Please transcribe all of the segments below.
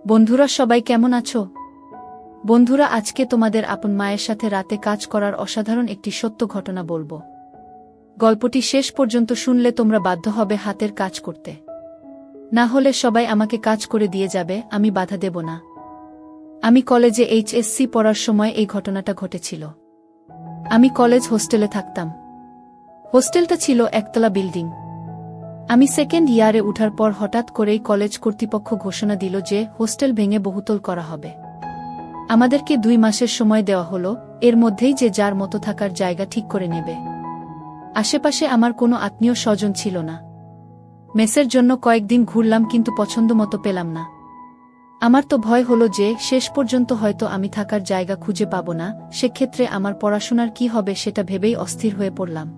বন্ধুরা সবাই কেমন আছো? বন্ধুরা আজকে তোমাদের আপন মায়ের সাথে রাতে কাজ করার অসাধারণ একটি সত্য ঘটনা বলবো। গল্পটি শেষ পর্যন্ত শুনলে তোমরা বাধ্য হবে হাতের কাজ করতে। না হলে সবাই আমাকে কাজ করে দিয়ে যাবে, আমি বাধা দেব না। আমি কলেজে এইচএসসি পড়ার সময় এই ঘটনাটা ঘটেছিল। আমি কলেজ হোস্টেলে থাকতাম। হোস্টেলটা ছিল একতলা বিল্ডিং। আমি সেকেন্ড ইয়ারে উঠার পর হঠাৎ করেই কলেজ কর্তৃপক্ষ ঘোষণা দিল যে হোস্টেল ভেঙে বহুতল করা হবে। আমাদেরকে 2 মাসের সময় দেওয়া হলো, এর মধ্যেই যে যার মতো থাকার জায়গা ঠিক করে নেবে। আশেপাশে আমার কোনো আত্মীয় স্বজন ছিল না। মেসের জন্য কয়েকদিন ঘুরলাম কিন্তু পছন্দ মতো পেলাম না। আমার তো ভয় হলো যে শেষ পর্যন্ত হয়তো আমি থাকার জায়গা খুঁজে পাব না, সেক্ষেত্রে আমার পড়াশোনার কি হবে সেটা ভেবেই অস্থির হয়ে পড়লাম।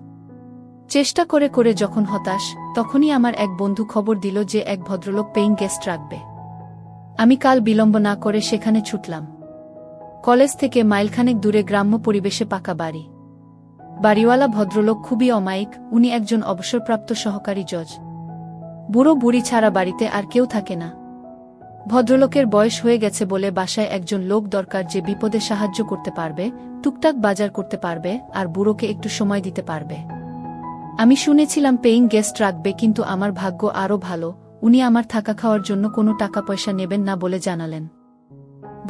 চেষ্টা করে করে যখন হতাশ, তখনই আমার এক বন্ধু খবর দিল যে এক ভদ্রলোক পেইং গেস্ট রাখবে। আমি কাল বিলম্ব না করে সেখানে ছুটলাম। কলেজ থেকে মাইলখানেক দূরে গ্রাম্য পরিবেশে পাকা বাড়ি। বাড়িওয়ালা ভদ্রলোক খুবই অমায়িক, উনি একজন অবসরপ্রাপ্ত সহকারী জজ। বুড়ো বুড়ি ছাড়া বাড়িতে আর কেউ থাকে না। ভদ্রলোকের বয়স হয়ে গেছে বলে বাসায় একজন লোক দরকার যে বিপদে সাহায্য করতে পারবে, টুকটাক বাজার করতে পারবে আর বুড়োকে একটু সময় দিতে পারবে। আমি শুনেছিলাম পেইং গেস্ট রাখবে, কিন্তু আমার ভাগ্য আরও ভালো, উনি আমার থাকা খাওয়ার জন্য কোনো টাকা পয়সা নেবেন না বলে জানালেন।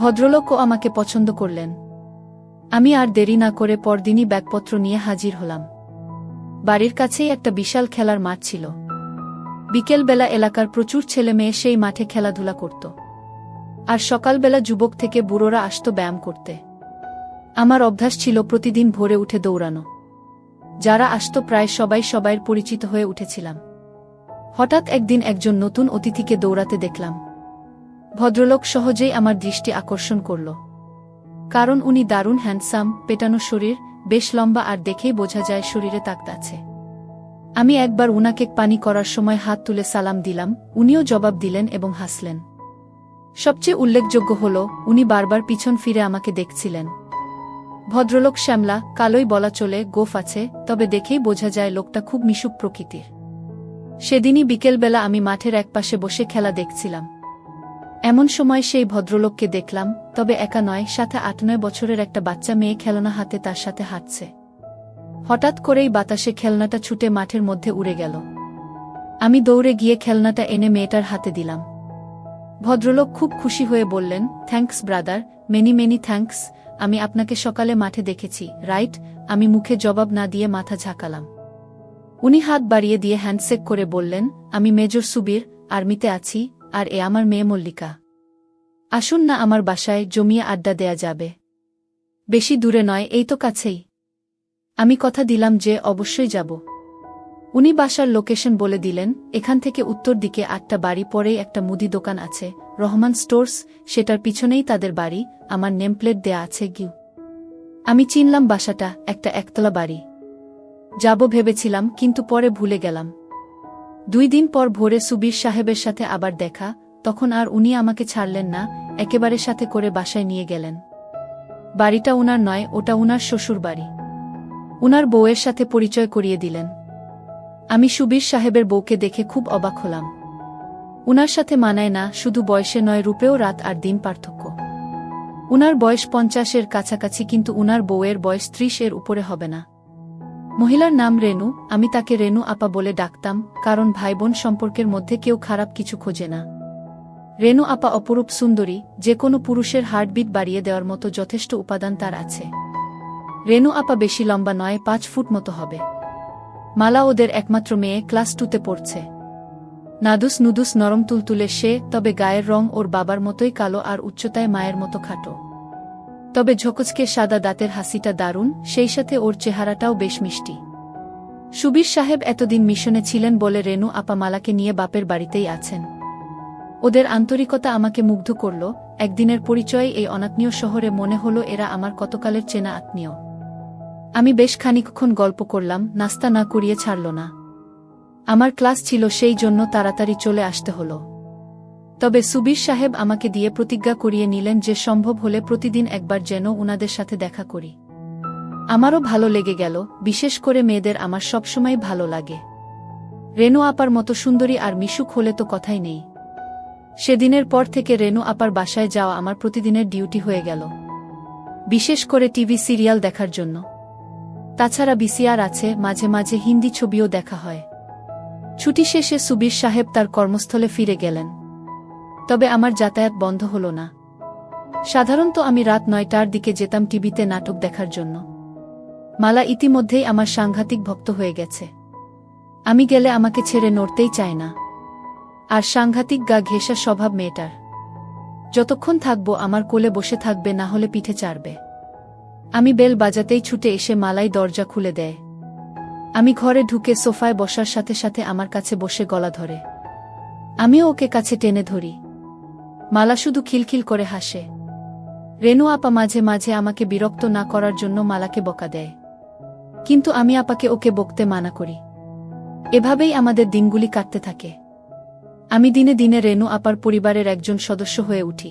ভদ্রলোকও আমাকে পছন্দ করলেন। আমি আর দেরি না করে পরদিনই ব্যাগপত্র নিয়ে হাজির হলাম। বাড়ির কাছেই একটা বিশাল খেলার মাঠ ছিল। বিকেলবেলা এলাকার প্রচুর ছেলে মেয়ে সেই মাঠে খেলাধুলা করত। আর সকালবেলা যুবক থেকে বুড়োরা আসত ব্যায়াম করতে। আমার অভ্যাস ছিল প্রতিদিন ভোরে উঠে দৌড়ানো। যারা আসত প্রায় সবাই সবাইয়ের পরিচিত হয়ে উঠেছিলাম। হঠাৎ একদিন একজন নতুন অতিথিকে দৌড়াতে দেখলাম। ভদ্রলোক সহজেই আমার দৃষ্টি আকর্ষণ করল। কারণ উনি দারুণ হ্যান্ডসাম, পেটানো শরীর, বেশ লম্বা আর দেখেই বোঝা যায় শরীরে তাকত আছে। আমি একবার উনাকে পানি করার সময় হাত তুলে সালাম দিলাম, উনিও জবাব দিলেন এবং হাসলেন। সবচেয়ে উল্লেখযোগ্য হল উনি বারবার পিছন ফিরে আমাকে দেখছিলেন। ভদ্রলোক শ্যামলা, কালোই বলা চলে, গোঁফ আছে, তবে দেখেই বোঝা যায় লোকটা খুব মিশুক প্রকৃতির। সেদিনই বিকেলবেলা আমি মাঠের একপাশে বসে খেলা দেখছিলাম। এমন সময় সেই ভদ্রলোককে দেখলাম, তবে একা নয়, সাথে 8-9 বছরের একটা বাচ্চা মেয়ে খেলনা হাতে তার সাথে হাঁটছে। হঠাৎ করেই বাতাসে খেলনাটা ছুটে মাঠের মধ্যে উড়ে গেল। আমি দৌড়ে গিয়ে খেলনাটা এনে মেয়েটার হাতে দিলাম। ভদ্রলোক খুব খুশি হয়ে বললেন, thanks brother, many many thanks. আমি আপনাকে সকালে মাঠে দেখেছি, রাইট? আমি মুখে জবাব না দিয়ে মাথা ঝাঁকালাম। উনি হাত বাড়িয়ে দিয়ে হ্যান্ডশেক করে বললেন, আমি মেজর সুবীর, আর্মিতে আছি, আর এ আমার মেয়ে মল্লিকা। আসুন না আমার বাসায়, জমিয়ে আড্ডা দেয়া যাবে। বেশি দূরে নয়, এই তো কাছেই। আমি কথা দিলাম যে অবশ্যই যাব। উনি বাসার লোকেশন বলে দিলেন, এখান থেকে উত্তর দিকে 8টা বাড়ি পরেই একটা মুদি দোকান আছে, রহমান স্টোর্স, সেটার পিছনেই তাদের বাড়ি, আমার নেমপ্লেট দেয়া আছে গিউ। আমি চিনলাম বাসাটা, একটা একতলা বাড়ি। যাব ভেবেছিলাম, কিন্তু পরে ভুলে গেলাম। 2 দিন পর ভোরে সুবীর সাহেবের সাথে আবার দেখা, তখন আর উনি আমাকে ছাড়লেন না, একেবারে সাথে করে বাসায় নিয়ে গেলেন। বাড়িটা উনার নয়, ওটা উনার শ্বশুর বাড়ি। উনার বউয়ের সাথে পরিচয় করিয়ে দিলেন। আমি সুবীর সাহেবের বউকে দেখে খুব অবাক হলাম। উনার সাথে মানায় না, শুধু বয়সে নয়, রূপেও রাত আর দিন পার্থক্য। উনার বয়স 50-এর কাছাকাছি, কিন্তু উনার বউয়ের বয়স 30-এর উপরে হবে না। মহিলার নাম রেনু, আমি তাকে রেনু আপা বলে ডাকতাম, কারণ ভাইবোন সম্পর্কের মধ্যে কেউ খারাপ কিছু খোঁজে না। রেনু আপা অপরূপ সুন্দরী, যে কোনো পুরুষের হার্টবিট বাড়িয়ে দেওয়ার মতো যথেষ্ট উপাদান তার আছে। রেনু আপা বেশি লম্বা নয়, 5 ফুট মতো হবে। মালা ওদের একমাত্র মেয়ে, ক্লাস 2-তে পড়ছে। নাদুস নুদুস নরম তুলতুলে সে, তবে গায়ের রং ওর বাবার মতোই কালো আর উচ্চতায় মায়ের মতো খাটো। তবে ঝকঝকে সাদা দাঁতের হাসিটা দারুণ, সেই সাথে ওর চেহারাটাও বেশ মিষ্টি। সুবীর সাহেব এতদিন মিশনে ছিলেন বলে রেনু আপা মালাকে নিয়ে বাপের বাড়িতেই আছেন। ওদের আন্তরিকতা আমাকে মুগ্ধ করল। একদিনের পরিচয়ে এই অনাত্মীয় শহরে মনে হলো এরা আমার কতকালের চেনা আত্মীয়। আমি বেশ খানিকক্ষণ গল্প করলাম, নাস্তা না করিয়ে ছাড়ল না। আমার ক্লাস ছিল, সেই জন্য তাড়াতাড়ি চলে আসতে হলো। তবে সুবীর সাহেব আমাকে দিয়ে প্রতিজ্ঞা করিয়ে নিলেন যে সম্ভব হলে প্রতিদিন একবার যেন উনাদের সাথে দেখা করি। আমারও ভালো লেগে গেল, বিশেষ করে মেয়েদের আমার সবসময় ভালো লাগে। রেনু আপার মতো সুন্দরী আর মিশুক হলে তো কথাই নেই। সেদিনের পর থেকে রেনু আপার বাসায় যাওয়া আমার প্রতিদিনের ডিউটি হয়ে গেল, বিশেষ করে টিভি সিরিয়াল দেখার জন্য। তাছাড়া বিসিআর আছে, মাঝে মাঝে হিন্দি ছবিও দেখা হয়। ছুটি শেষে সুবীর সাহেব তার কর্মস্থলে ফিরে গেলেন, তবে আমার যাতায়াত বন্ধ হল না। সাধারণত আমি রাত 9টার দিকে যেতাম টিভিতে নাটক দেখার জন্য। মালা ইতিমধ্যেই আমার সাংঘাতিক ভক্ত হয়ে গেছে। আমি গেলে আমাকে ছেড়ে নড়তেই চায় না। আর সাংঘাতিক গা ঘেঁষা স্বভাব মেয়েটার। যতক্ষণ থাকবো আমার কোলে বসে থাকবে, না হলে পিঠে চাড়বে। আমি বেল বাজাতেই ছুটে এসে মালাই দরজা খুলে দেয়। আমি ঘরে ঢুকে সোফায় বসার সাথে সাথে আমার কাছে বসে গলা ধরে। আমিও ওকে কাছে টেনে ধরি। মালা শুধু খিলখিল করে হাসে। রেনু আপা মাঝে মাঝে আমাকে বিরক্ত না করার জন্য মালাকে বকা দেয়, কিন্তু আমি আপাকে ওকে বকতে মানা করি। এভাবেই আমাদের দিনগুলি কাটতে থাকে। আমি দিনে দিনে রেনু আপার পরিবারের একজন সদস্য হয়ে উঠি।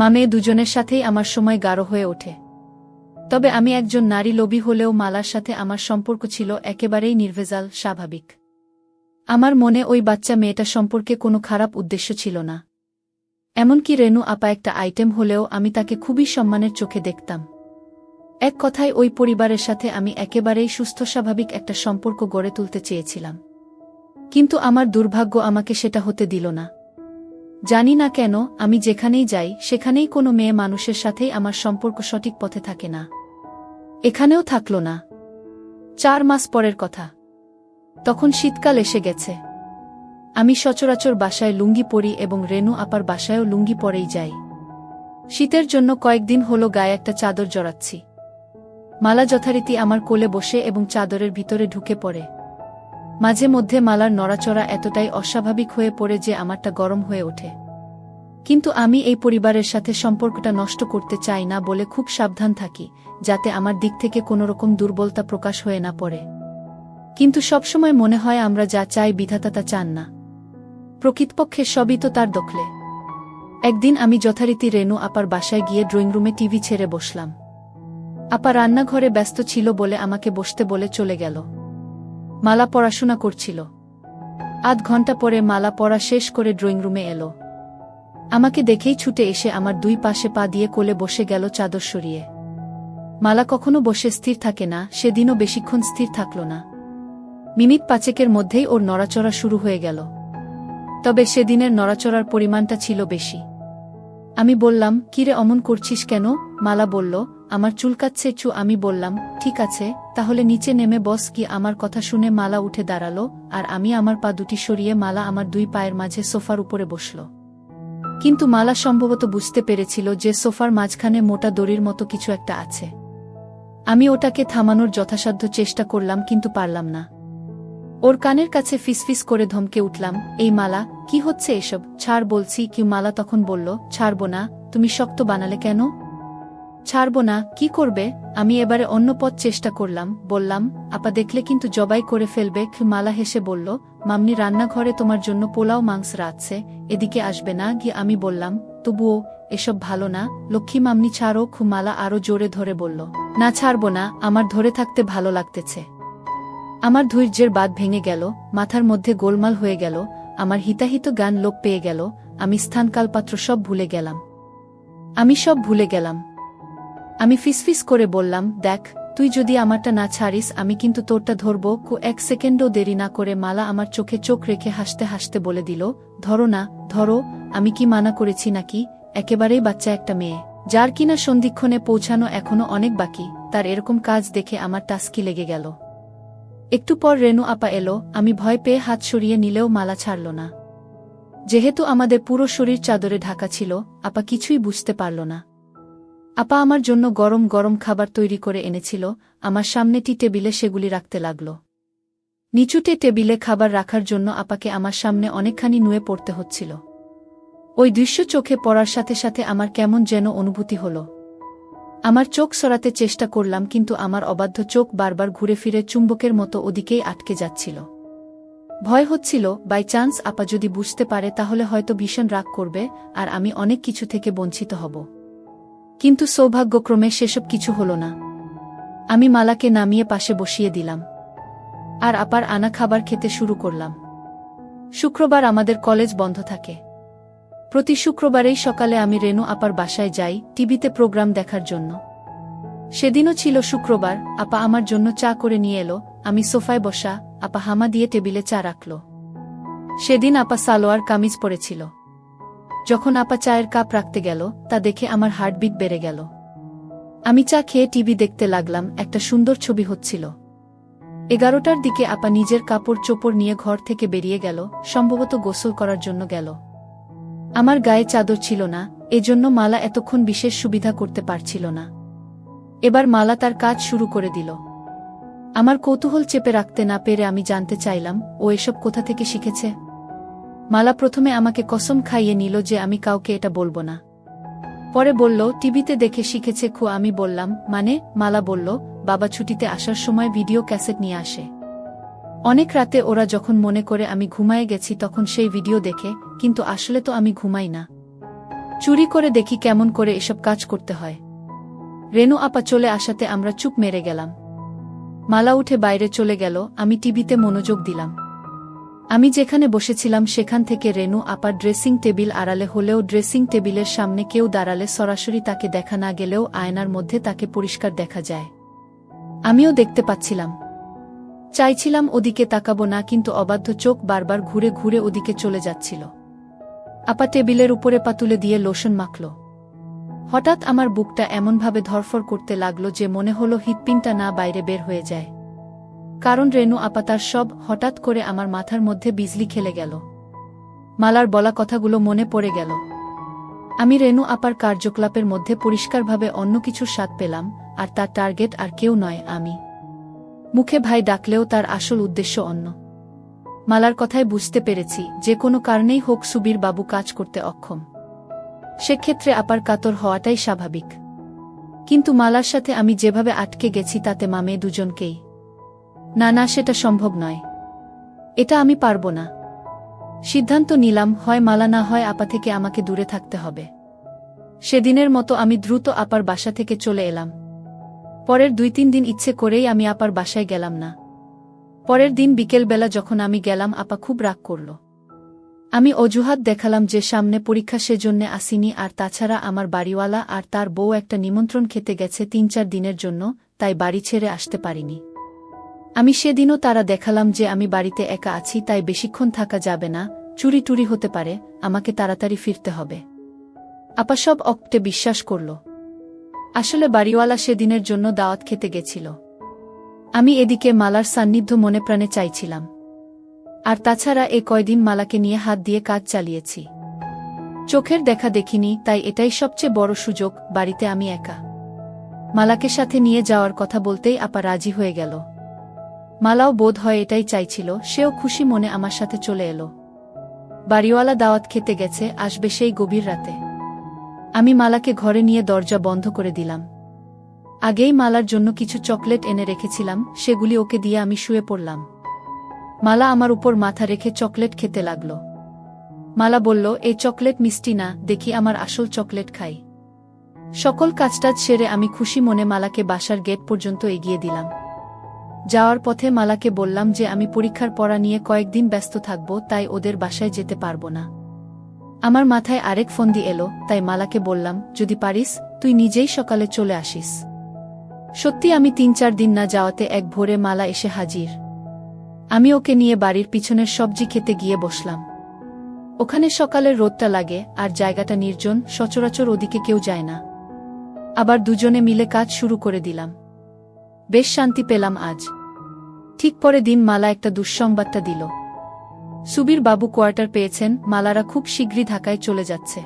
মেয়ে দুজনের সাথেই আমার সময় গাঢ় হয়ে ওঠে। তবে আমি একজন নারী লোভী হলেও মালার সাথে আমার সম্পর্ক ছিল একেবারেই নির্ভেজাল, স্বাভাবিক। আমার মনে ওই বাচ্চা মেয়েটা সম্পর্কে কোনো খারাপ উদ্দেশ্য ছিল না। এমনকি রেনু আপা একটা আইটেম হলেও আমি তাকে খুবই সম্মানের চোখে দেখতাম। এক কথায় ওই পরিবারের সাথে আমি একেবারেই সুস্থ স্বাভাবিক একটা সম্পর্ক গড়ে তুলতে চেয়েছিলাম। কিন্তু আমার দুর্ভাগ্য আমাকে সেটা হতে দিল না। জানি না কেন, আমি যেখানেই যাই সেখানেই কোনো মেয়ে মানুষের সাথেই আমার সম্পর্ক সঠিক পথে থাকে না। এখানেও থাকল না। 4 মাস পরের কথা। তখন শীতকাল এসে গেছে। আমি সচরাচর বাসায় লুঙ্গি পরি এবং রেনু আপার বাসায়ও লুঙ্গি পরেই যাই। শীতের জন্য কয়েকদিন হলো গায়ে একটা চাদর জড়াচ্ছি। মালা যথারীতি আমার কোলে বসে এবং চাদরের ভিতরে ঢুকে পড়ে। মাঝে মধ্যে মালার নড়াচড়া এতটাই অস্বাভাবিক হয়ে পড়ে যে আমারটা গরম হয়ে ওঠে। কিন্তু আমি এই পরিবারের সাথে সম্পর্কটা নষ্ট করতে চাই না বলে খুব সাবধান থাকি, যাতে আমার দিক থেকে কোনোরকম দুর্বলতা প্রকাশ হয়ে না পড়ে। কিন্তু সবসময় মনে হয় আমরা যা চাই বিধাতা তা চান না। প্রকৃতপক্ষে সবই তো তার দখলে। একদিন আমি যথারীতি রেনু আপার বাসায় গিয়ে ড্রয়িং রুমে টিভি ছেড়ে বসলাম। আপা রান্নাঘরে ব্যস্ত ছিল বলে আমাকে বসতে বলে চলে গেল। মালা পড়াশোনা করছিল। আধ ঘন্টা পরে মালা পড়া শেষ করে ড্রয়িং রুমে এলো। আমাকে দেখেই ছুটে এসে আমার 2 পাশে পা দিয়ে কোলে বসে গেল চাদর সরিয়ে। মালা কখনো বসে স্থির থাকে না, সেদিনও বেশিক্ষণ স্থির থাকল না। মিনিট 5 মধ্যেই ওর নড়াচড়া শুরু হয়ে গেল। তবে সেদিনের নড়াচড়ার পরিমাণটা ছিল বেশি। আমি বললাম, কিরে অমন করছিস কেন? মালা বলল, আমার চুলকাচ্ছে চু। আমি বললাম, ঠিক আছে, তাহলে নিচে নেমে বস। কি আমার কথা শুনে মালা উঠে দাঁড়ালো, আর আমি আমার পা দুটি সরিয়ে মালা আমার 2 পায়ের মাঝে সোফার উপরে বসল। কিন্তু মালা সম্ভবত বুঝতে পেরেছিল যে সোফার মাঝখানে মোটা দড়ির মতো কিছু একটা আছে। আমি ওটাকে থামানোর যথাসাধ্য চেষ্টা করলাম, কিন্তু পারলাম না। ওর কানের কাছে ফিসফিস করে ধমকে উঠলাম, এই মালা, কি হচ্ছে এসব? ছাড় বলছি। কি? মালা তখন বলল, ছাড়ব না। তুমি শক্ত বানালে কেন? ছাড়ব না, কি করবে? আমি এবারে অন্য পথ চেষ্টা করলাম। বললাম, আপা দেখলে কিন্তু জবাই করে ফেলবে। মালা হেসে বলল, মামনি রান্নাঘরে তোমার জন্য পোলাও মাংস রাঁধছে, এদিকে আসবে না? গিয়ে আমি বললাম, তবুও এসব ভালো না লক্ষ্মী মামনি, ছাড়ো। মালা আরো জোরে ধরে বলল, না ছাড়ব না, আমার ধরে থাকতে ভালো লাগতেছে। আমার ধৈর্যের বাঁধ ভেঙে গেল, মাথার মধ্যে গোলমাল হয়ে গেল, আমার হিতাহিত গান লোপ পেয়ে গেল। আমি স্থানকালপাত্র সব ভুলে গেলাম। সব ভুলে গেলাম। আমি ফিসফিস করে বললাম, দেখ, তুই যদি আমারটা না ছাড়িস আমি কিন্তু তোরটা ধরব। 1 সেকেন্ডও দেরি না করে মালা আমার চোখে চোখ রেখে হাসতে হাসতে বলে দিল, ধরো না, ধরো। আমি কি মানা করেছি নাকি? একেবারেই বাচ্চা একটা মেয়ে, যার কিনা সন্ধিক্ষণে পৌঁছানো এখনো অনেক বাকি, তার এরকম কাজ দেখে আমার টাস্কি লেগে গেল। একটু পর রেনু আপা এলো। আমি ভয় পেয়ে হাত সরিয়ে নিলেও মালা ছাড়ল না। যেহেতু আমাদের পুরো শরীর চাদরে ঢাকা ছিল, আপা কিছুই বুঝতে পারল না। আপা আমার জন্য গরম গরম খাবার তৈরি করে এনেছিল। আমার সামনে টি টেবিলে সেগুলি রাখতে লাগল। নিচুটে টেবিলে খাবার রাখার জন্য আপাকে আমার সামনে অনেকখানি নুয়ে পড়তে হচ্ছিল। ওই দৃশ্য চোখে পড়ার সাথে সাথে আমার কেমন যেন অনুভূতি হল। আমার চোখ সরাতে চেষ্টা করলাম, কিন্তু আমার অবাধ্য চোখ বারবার ঘুরে ফিরে চুম্বকের মতো ওদিকেই আটকে যাচ্ছিল। ভয় হচ্ছিল, বাই চান্স আপা যদি বুঝতে পারে তাহলে হয়তো ভীষণ রাগ করবে, আর আমি অনেক কিছু থেকে বঞ্চিত হব। কিন্তু সৌভাগ্যক্রমে সেসব কিছু হল না। আমি মালাকে নামিয়ে পাশে বসিয়ে দিলাম, আর আপার আনা খাবার খেতে শুরু করলাম। শুক্রবার আমাদের কলেজ বন্ধ থাকে। প্রতি শুক্রবারেই সকালে আমি রেনু আপার বাসায় যাই টিভিতে প্রোগ্রাম দেখার জন্য। সেদিনও ছিল শুক্রবার। আপা আমার জন্য চা করে নিয়ে এলো। আমি সোফায় বসা, আপা হামা দিয়ে টেবিলে চা রাখল। সেদিন আপা সালোয়ার কামিজ পরেছিল। যখন আপা চায়ের কাপ রাখতে গেল, তা দেখে আমার হার্টবিট বেড়ে গেল। আমি চা খেয়ে টিভি দেখতে লাগলাম। একটা সুন্দর ছবি হচ্ছিল। 11টার দিকে আপা নিজের কাপড় চোপড় নিয়ে ঘর থেকে বেরিয়ে গেল, সম্ভবত গোসল করার জন্য গেল। আমার গায়ে চাদর ছিল না, এজন্য মালা এতক্ষণ বিশেষ সুবিধা করতে পারছিল না। এবার মালা তার কাজ শুরু করে দিল। আমার কৌতূহল চেপে রাখতে না পেরে আমি জানতে চাইলাম, ও এসব কোথা থেকে শিখেছে। মালা প্রথমে আমাকে কসম খাইয়ে নিল যে আমি কাউকে এটা বলবো না। পরে বলল টিভিতে দেখে শিখেছে। আমি বললাম মানে? মালা বলল, বাবা ছুটিতে আসার সময় ভিডিও ক্যাসেট নিয়ে আসে। অনেক রাতে ওরা যখন মনে করে আমি ঘুমায়ে গেছি তখন সেই ভিডিও দেখে, কিন্তু আসলে তো আমি ঘুমাই না। চুরি করে দেখি কেমন করে এসব কাজ করতে হয়। রেনু আপা চলে আসাতে আমরা চুপ মেরে গেলাম। মালা উঠে বাইরে চলে গেল। আমি টিভিতে মনোযোগ দিলাম। আমি যেখানে বসেছিলাম সেখান থেকে রেনু আপার ড্রেসিং টেবিল আড়ালে হলেও ড্রেসিং টেবিলের সামনে কেউ দাঁড়ালে সরাসরি তাকে দেখা না গেলেও আয়নার মধ্যে তাকে পরিষ্কার দেখা যায়। আমিও দেখতে পাচ্ছিলাম। চাইছিলাম ওদিকে তাকাবো না, কিন্তু অবাধ্য চোখ বারবার ঘুরে ঘুরে ওদিকে চলে যাচ্ছিল। আপা টেবিলের উপরে পা তুলে দিয়ে লোশন মাখল। হঠাৎ আমার বুকটা এমনভাবে ধরফর করতে লাগলো যে মনে হলো হৃৎপিণ্ডটা না বাইরে বের হয়ে যায়। কারণ রেনু আপা তার সব হঠাৎ করে আমার মাথার মধ্যে বিজলি খেলে গেল। মালার বলা কথাগুলো মনে পড়ে গেল। আমি রেনু আপার কার্যকলাপের মধ্যে পরিষ্কারভাবে অন্য কিছুর স্বাদ পেলাম, আর তার টার্গেট আর কেউ নয়, আমি। মুখে ভাই ডাকলেও তার আসল উদ্দেশ্য অন্য। মালার কথায় বুঝতে পেরেছি যে কোনো কারণেই হোক সুবীর বাবু কাজ করতে অক্ষম। সেক্ষেত্রে আপার কাতর হওয়াটাই স্বাভাবিক। কিন্তু মালার সাথে আমি যেভাবে আটকে গেছি তাতে মামে দুজনকেই। না না, সেটা সম্ভব নয়। এটা আমি পারব না। সিদ্ধান্ত নিলাম, হয় মালা না হয় আপা থেকে আমাকে দূরে থাকতে হবে। সেদিনের মতো আমি দ্রুত আপার বাসা থেকে চলে এলাম। পরের 2-3 দিন ইচ্ছে করেই আমি আপার বাসায় গেলাম না। পরের দিন বিকেলবেলা যখন আমি গেলাম আপা খুব রাগ করল। আমি অজুহাত দেখালাম যে সামনে পরীক্ষা, সেজন্যে আসিনি, আর তাছাড়া আমার বাড়িওয়ালা আর তার বউ একটা নিমন্ত্রণ খেতে গেছে 3-4 দিনের জন্য, তাই বাড়ি ছেড়ে আসতে পারিনি। আমি সেদিনও তারা দেখালাম যে আমি বাড়িতে একা আছি, তাই বেশিক্ষণ থাকা যাবে না, চুরি টুরি হতে পারে, আমাকে তাড়াতাড়ি ফিরতে হবে। আপা সব অকটে বিশ্বাস করল। আসলে বাড়িওয়ালা সেদিনের জন্য দাওয়াত খেতে গেছিল। আমি এদিকে মালার সান্নিধ্য মনে প্রাণে চাইছিলাম। আর তাছাড়া এ কয়দিন মালাকে নিয়ে হাত দিয়ে কাজ চালিয়েছি। চোখের দেখা দেখিনি, তাই এটাই সবচেয়ে বড় সুযোগ। বাড়িতে আমি একা। মালাকে সাথে নিয়ে যাওয়ার কথা বলতেই আপা রাজি হয়ে গেল। মালাও বোধ হয় এটাই চাইছিল, সেও খুশি মনে আমার সাথে চলে এলো। বাড়িওয়ালা দাওয়াত খেতে গেছে, আসবে সেই গভীর রাতে। আমি মালাকে ঘরে নিয়ে দরজা বন্ধ করে দিলাম। আগেই মালার জন্য কিছু চকলেট এনে রেখেছিলাম, সেগুলি ওকে দিয়ে আমি শুয়ে পড়লাম। মালা আমার উপর মাথা রেখে চকলেট খেতে লাগল। মালা বলল, এই চকলেট মিষ্টি না, দেখি আমার আসল চকলেট খাই। সকল কাজটাজ সেরে আমি খুশি মনে মালাকে বাসার গেট পর্যন্ত এগিয়ে দিলাম। যাওয়ার পথে মালাকে বললাম যে আমি পরীক্ষার পড়া নিয়ে কয়েকদিন ব্যস্ত থাকব, তাই ওদের বাসায় যেতে পারবো না। আমার মাথায় আরেক ফন্দি এলো, তাই মালাকে বললাম, যদি পারিস তুই নিজেই সকালে চলে আসিস। সত্যি আমি 3-4 দিন না যাওয়াতে এক ভোরে মালা এসে হাজির। আমি ওকে নিয়ে বাড়ির পিছনের সবজি খেতে গিয়ে বসলাম। ওখানে সকালের রোদটা লাগে, আর জায়গাটা নির্জন, সচরাচর ওদিকে কেউ যায় না। আবার দুজনে মিলে কাজ শুরু করে দিলাম। বেশ শান্তি পেলাম আজ। ঠিক পরে দিন মালা একটা দুঃসংবাদটা দিল। সুবীর বাবু কোয়ার্টার পেয়েছেন, মালারা খুব শীঘ্রই ঢাকায় চলে যাচ্ছে।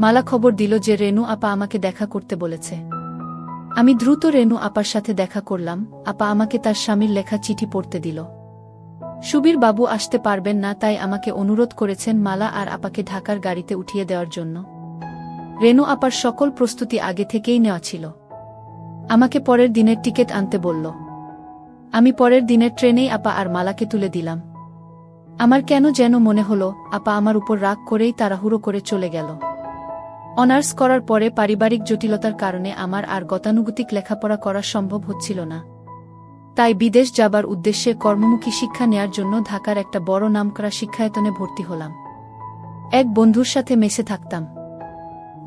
মালা খবর দিল যে রেনু আপা আমাকে দেখা করতে বলেছে। আমি দ্রুত রেনু আপার সাথে দেখা করলাম। আপা আমাকে তার স্বামীর লেখা চিঠি পড়তে দিল। সুবীর বাবু আসতে পারবেন না, তাই আমাকে অনুরোধ করেছেন মালা আর আপাকে ঢাকার গাড়িতে উঠিয়ে দেওয়ার জন্য। রেনু আপার সকল প্রস্তুতি আগে থেকেই নেওয়া ছিল। আমাকে পরের দিনের টিকিট আনতে বলল। আমি পরের দিনের ট্রেনেই আপা আর মালাকে তুলে দিলাম। আমার কেন যেন মনে হলো আপা আমার উপর রাগ করেই তাড়াহুড়ো করে চলে গেল। অনার্স করার পরে পারিবারিক জটিলতার কারণে আমার আর গতানুগতিক লেখাপড়া করা সম্ভব হচ্ছিল না। তাই বিদেশ যাবার উদ্দেশ্যে কর্মমুখী শিক্ষা নেয়ার জন্য ঢাকার একটা বড় নামকরা শিক্ষায়তনে ভর্তি হলাম। এক বন্ধুর সাথে মেসে থাকতাম।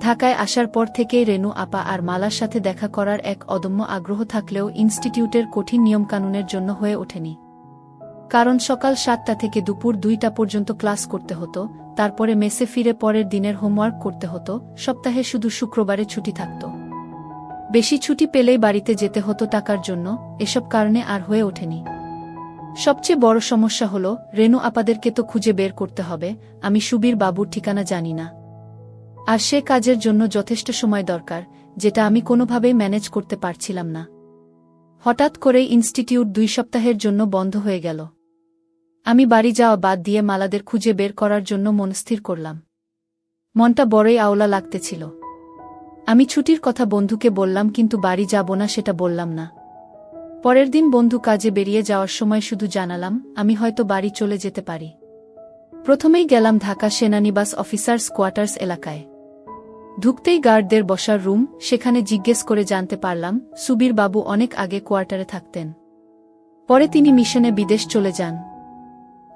ঢাকায় আসার পর থেকেই রেনু আপা আর মালার সাথে দেখা করার এক অদম্য আগ্রহ থাকলেও ইনস্টিটিউটের কঠিন নিয়মকানুনের জন্য হয়ে ওঠেনি। কারণ সকাল 7টা থেকে দুপুর 2টা পর্যন্ত ক্লাস করতে হতো, তারপরে মেসে ফিরে পরের দিনের হোমওয়ার্ক করতে হতো, সপ্তাহে শুধু শুক্রবারে ছুটি থাকত। বেশি ছুটি পেলেই বাড়িতে যেতে হতো টাকার জন্য, এসব কারণে আর হয়ে ওঠেনি। সবচেয়ে বড় সমস্যা হলো, রেনু আপাদেরকে তো খুঁজে বের করতে হবে, আমি সুবীর বাবুর ঠিকানা জানি না। আর সে কাজের জন্য যথেষ্ট সময় দরকার, যেটা আমি কোনোভাবেই ম্যানেজ করতে পারছিলাম না। হঠাৎ করেই ইনস্টিটিউট 2 সপ্তাহের জন্য বন্ধ হয়ে গেল। আমি বাড়ি যাওয়া বাদ দিয়ে মালাদের খুঁজে বের করার জন্য মনস্থির করলাম। মনটা বড়ই আওলা লাগতেছিল। আমি ছুটির কথা বন্ধুকে বললাম, কিন্তু বাড়ি যাব না সেটা বললাম না। পরের দিন বন্ধু কাজে বেরিয়ে যাওয়ার সময় শুধু জানালাম, আমি হয়তো বাড়ি চলে যেতে পারি। প্রথমেই গেলাম ঢাকা সেনানিবাস অফিসার্স কোয়ার্টার্স এলাকায়। ঢুকতেই গার্ডদের বসার রুম, সেখানে জিজ্ঞেস করে জানতে পারলাম সুবীর বাবু অনেক আগে কোয়ার্টারে থাকতেন। পরে তিনি মিশনে বিদেশ চলে যান।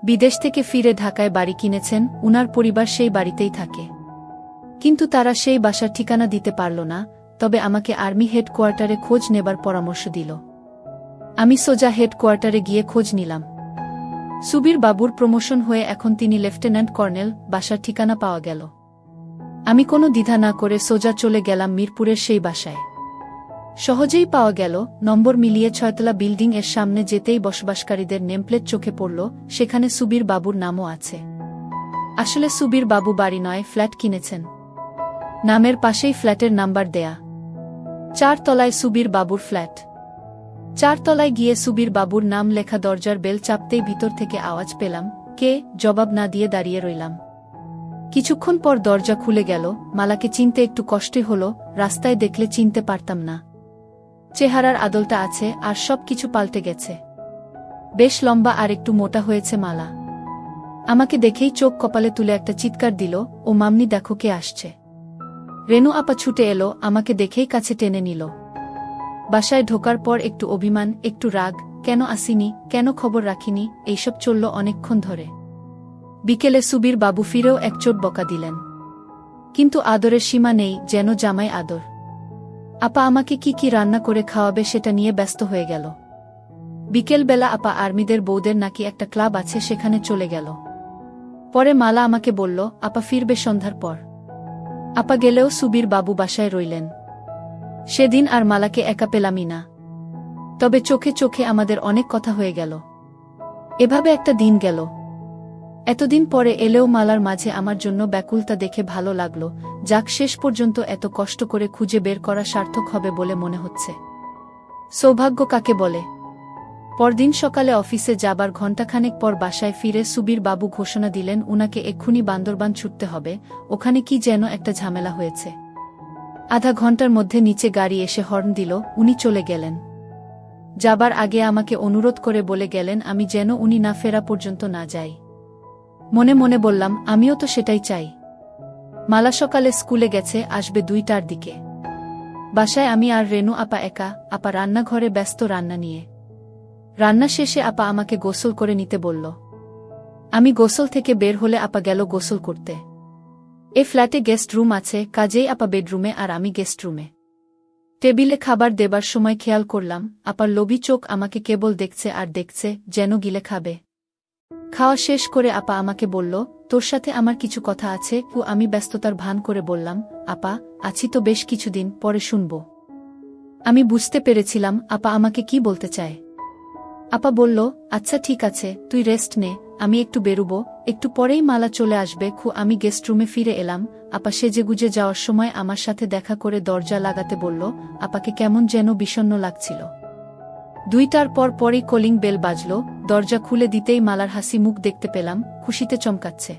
বিদেশ থেকে ফিরে ঢাকায় বাড়ি কিনেছেন, উনার পরিবার সেই বাড়িতেই থাকে। কিন্তু তারা সেই বাসার ঠিকানা দিতে পারল না, তবে আমাকে আর্মি হেডকোয়ার্টারে খোঁজ নেবার পরামর্শ দিল। আমি সোজা হেডকোয়ার্টারে গিয়ে খোঁজ নিলাম। সুবীর বাবুর প্রমোশন হয়ে এখন তিনি লেফটেন্যান্ট কর্নেল, বাসার ঠিকানা পাওয়া গেল। আমি কোনো দ্বিধা না করে সোজা চলে গেলাম মিরপুরের সেই বাসায়। সহজেই পাওয়া গেল, নম্বর মিলিয়ে 6তলা বিল্ডিং এর সামনে যেতেই বসবাসকারীদের নেমপ্লেট চোখে পড়ল, সেখানে সুবীর বাবুর নামও আছে। আসলে সুবীর বাবু বাড়ি নয়, ফ্ল্যাট কিনেছেন। নামের পাশেই ফ্ল্যাটের নাম্বার দেয়া। 4 তলায় সুবীর বাবুর ফ্ল্যাট। 4 তলায় গিয়ে সুবীর বাবুর নাম লেখা দরজার বেল চাপতেই ভিতর থেকে আওয়াজ পেলাম, কে? জবাব না দিয়ে দাঁড়িয়ে রইলাম। কিছুক্ষণ পর দরজা খুলে গেল। মালাকে চিনতে একটু কষ্টই হলো, রাস্তায় দেখলে চিনতে পারতাম না। চেহারার আদলটা আছে, আর সব কিছু পাল্টে গেছে। বেশ লম্বা আর একটু মোটা হয়েছে মালা। আমাকে দেখেই চোখ কপালে তুলে একটা চিৎকার দিল, ও মামনি, দেখো কে আসছে। রেনু আপা ছুটে এলো, আমাকে দেখেই কাছে টেনে নিল। বাসায় ঢোকার পর একটু অভিমান, একটু রাগ, কেন আসিনি, কেন খবর রাখিনি, এইসব চলল অনেকক্ষণ ধরে। বিকেলে সুবীর বাবু ফিরেও এক চোট বকা দিলেন। কিন্তু আদরের সীমা নেই, যেন জামাই আদর। আপা আমাকে কি কি রান্না করে খাওয়াবে সেটা নিয়ে ব্যস্ত হয়ে গেল। বিকেলবেলা আপা আর্মিদের বউদের নাকি একটা ক্লাব আছে, সেখানে চলে গেল। পরে মালা আমাকে বলল, আপা ফিরবে সন্ধ্যার পর। আপা গেলেও সুবীর বাবু বাসায় রইলেন। সেদিন আর মালাকে একা পেলামই না। তবে চোখে চোখে আমাদের অনেক কথা হয়ে গেল। এভাবে একটা দিন গেল। এতদিন পরে এলেও মালার মাঝে আমার জন্য ব্যাকুলতা দেখে ভালো লাগলো। যাক, শেষ পর্যন্ত এত কষ্ট করে খুঁজে বের করা সার্থক হবে বলে মনে হচ্ছে। সৌভাগ্য কাকে বলে। পরদিন সকালে অফিসে যাবার ঘণ্টাখানেক পর বাসায় ফিরে সুবীর বাবু ঘোষণা দিলেন, উনাকে এক্ষুনি বান্দরবান ছুটতে হবে, ওখানে কি যেন একটা ঝামেলা হয়েছে। আধা ঘন্টার মধ্যে নিচে গাড়ি এসে হর্ন দিল, উনি চলে গেলেন। যাবার আগে আমাকে অনুরোধ করে বলে গেলেন আমি যেন উনি না ফেরা পর্যন্ত না যাই। মনে মনে বললাম, আমিও তো সেটাই চাই। মালা সকালে স্কুলে গেছে, আসবে 2টার দিকে। বাসায় আমি আর রেনু আপা একা। আপা রান্নাঘরে ব্যস্ত রান্না নিয়ে। রান্না শেষে আপা আমাকে গোসল করে নিতে বলল। আমি গোসল থেকে বের হলে আপা গেল গোসল করতে। এ ফ্ল্যাটে গেস্ট রুম আছে, কাজেই আপা বেডরুমে আর আমি গেস্ট রুমে। টেবিলে খাবার দেবার সময় খেয়াল করলাম, আপার লোভী চোখ আমাকে কেবল দেখছে আর দেখছে, যেন গিলে খাবে। খাওয়া শেষ করে আপা আমাকে বলল, তোর সাথে আমার কিছু কথা আছে। আমি ব্যস্ততার ভান করে বললাম, আপা, আছি তো বেশ কিছুদিন, পরে শুনব। আমি বুঝতে পেরেছিলাম আপা আমাকে কি বলতে চায়। আপা বলল, আচ্ছা ঠিক আছে, তুই রেস্ট নে, আমি একটু বেরুব, একটু পরেই মালা চলে আসবে। আমি গেস্ট রুমে ফিরে এলাম। আপা সেজেগুজে যাওয়ার সময় আমার সাথে দেখা করে দরজা লাগাতে বলল। আপাকে কেমন যেন বিষণ্ণ লাগছিল। 2টার পরই কলিং বেল বাজল। দরজা খুলে দিতেই মালার হাসি মুখ দেখতে পেলাম, খুশিতে চমকাচ্ছে।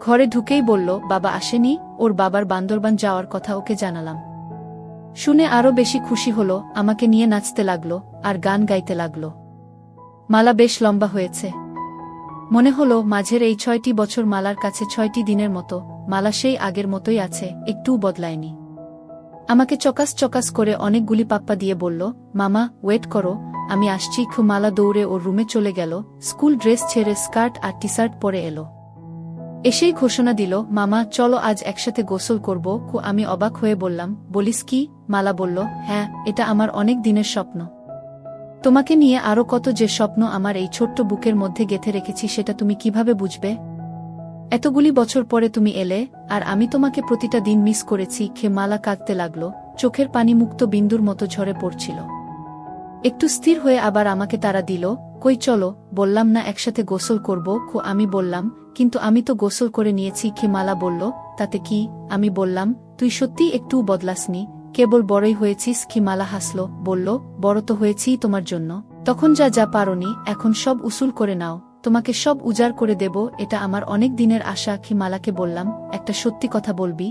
ঘরে ঢুকেই বলল, বাবা আসেনি? ওর বাবার বান্দরবান যাওয়ার কথা ওকে জানালাম। শুনে আরো বেশি খুশি হলো, আমাকে নিয়ে নাচতে লাগলো আর গান গাইতে লাগলো। মালা বেশ লম্বা হয়েছে। মনে হলো মাঝের এই 6টি বছর মালার কাছে 6টি দিনের মতো। মালা সেই আগের মতোই আছে, একটুও বদলায়নি। আমাকে চকাস চকাস করে অনেকগুলি পাপ্পা দিয়ে বলল, মামা ওয়েট করো, আমি আসছি। মালা দৌড়ে ওর রুমে চলে গেল, স্কুল ড্রেস ছেড়ে স্কার্ট আর টি শার্ট পরে এলো। এসেই ঘোষণা দিল, মামা চলো আজ একসাথে গোসল করব। আমি অবাক হয়ে বললাম, বলিস কি? মালা বলল, হ্যাঁ, এটা আমার অনেক দিনের স্বপ্ন। তোমাকে নিয়ে আরও কত যে স্বপ্ন আমার এই ছোট্ট বুকের মধ্যে গেঁথে রেখেছি সেটা তুমি কিভাবে বুঝবে? এতগুলি বছর পরে তুমি এলে, আর আমি তোমাকে প্রতিটা দিন মিস করেছি। মালা কাঁদতে লাগল, চোখের পানি মুক্ত বিন্দুর মতো ঝরে পড়ছিল। একটু স্থির হয়ে আবার আমাকে তাড়া দিল, কই চলো, বললাম না একসাথে গোসল করব? আমি বললাম, কিন্তু আমি তো গোসল করে নিয়েছি। মালা বলল, তাতে কি? আমি বললাম, তুই সত্যিই একটুও বদলাসনি, কেবল বড়ই হয়েছিস। মালা হাসল, বলল, বড় তো হয়েছিই তোমার জন্য। তখন যা যা পারোনি, এখন সব উসুল করে নাও, তোমাকে সব উজাড় করে দেব, এটা আমার অনেক দিনের আশা। মালাকে বললাম, একটা সত্যি কথা বলবি?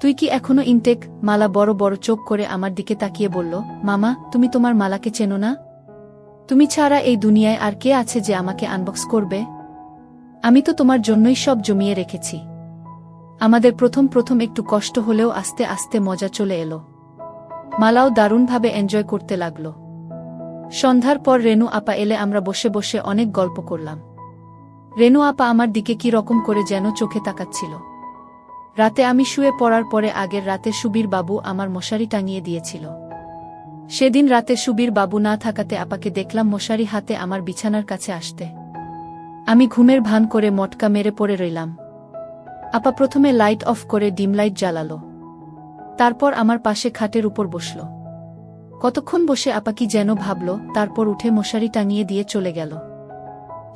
তুই কি এখনো ইনটেক? মালা বড় বড় চোখ করে আমার দিকে তাকিয়ে বলল, মামা তুমি তোমার মালাকে চেনো না? তুমি ছাড়া এই দুনিয়ায় আর কে আছে যে আমাকে আনবক্স করবে? আমি তো তোমার জন্যই সব জমিয়ে রেখেছি। আমাদের প্রথম একটু কষ্ট হলেও আস্তে আস্তে মজা চলে এলো। মালাও দারুণভাবে এনজয় করতে লাগল। সন্ধ্যার পর রেনু আপা এলে আমরা বসে বসে অনেক গল্প করলাম। রেনু আপা আমার দিকে কি রকম করে যেন চোখে তাকাচ্ছিল। রাতে আমি শুয়ে পড়ার পরে আগের রাতে সুবীর বাবু আমার মশারি টাঙিয়ে দিয়েছিল। সেদিন রাতে সুবীর বাবু না থাকাতে আপাকে দেখলাম মশারি হাতে আমার বিছানার কাছে আসতে। আমি ঘুমের ভান করে মটকা মেরে পড়ে রইলাম। আপা প্রথমে লাইট অফ করে ডিম লাইট জ্বালালো, তারপর আমার পাশে খাটের উপর বসল। কতক্ষণ বসে আপা কি যেন ভাবল, তারপর উঠে মশারি টাঙিয়ে দিয়ে চলে গেল।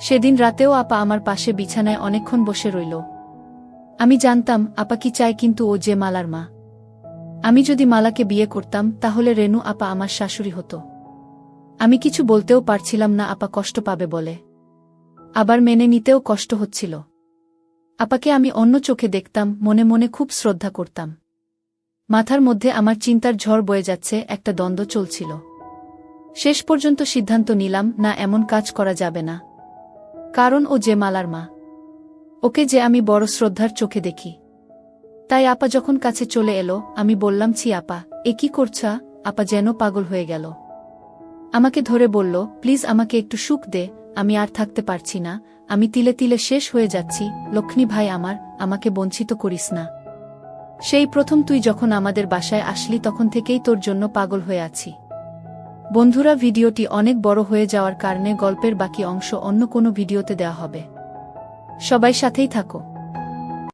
সেদিন রাতেও আপা আমার পাশে বিছানায় অনেকক্ষণ বসে রইল। আমি জানতাম আপা কি চায়, কিন্তু ও যে মালার মা। আমি যদি মালাকে বিয়ে করতাম তাহলে রেনু আপা আমার শাশুড়ি হতো। আমি কিছু বলতেও পারছিলাম না আপা কষ্ট পাবে বলে, আবার মেনে নিতেও কষ্ট হচ্ছিল। আপাকে আমি অন্য চোখে দেখতাম, মনে মনে খুব শ্রদ্ধা করতাম। মাথার মধ্যে আমার চিন্তার ঝড় বয়ে যাচ্ছে, একটা দ্বন্দ্ব চলছিল। শেষ পর্যন্ত সিদ্ধান্ত নিলাম, না, এমন কাজ করা যাবে না। কারণ ও যে মালার মা, ওকে যে আমি বড় শ্রদ্ধার চোখে দেখি। তাই আপা যখন কাছে চলে এলো, আমি বললাম, ছি আপা, এ কি করছা? আপা যেন পাগল হয়ে গেল। আমাকে ধরে বলল, প্লিজ আমাকে একটু সুখ দে, আমি আর থাকতে পারছি না, আমি তিলে তিলে শেষ হয়ে যাচ্ছি। লক্ষ্মী ভাই আমার, আমাকে বঞ্চিত করিস না। সেই প্রথম তুই যখন আমাদের বাসায় আসলি তখন থেকেই তোর জন্য পাগল হয়ে আছি। বন্ধুরা, ভিডিওটি অনেক বড় হয়ে যাওয়ার কারণে গল্পের বাকি অংশ অন্য কোনো ভিডিওতে দেওয়া হবে। সবাই সাথেই থাকো।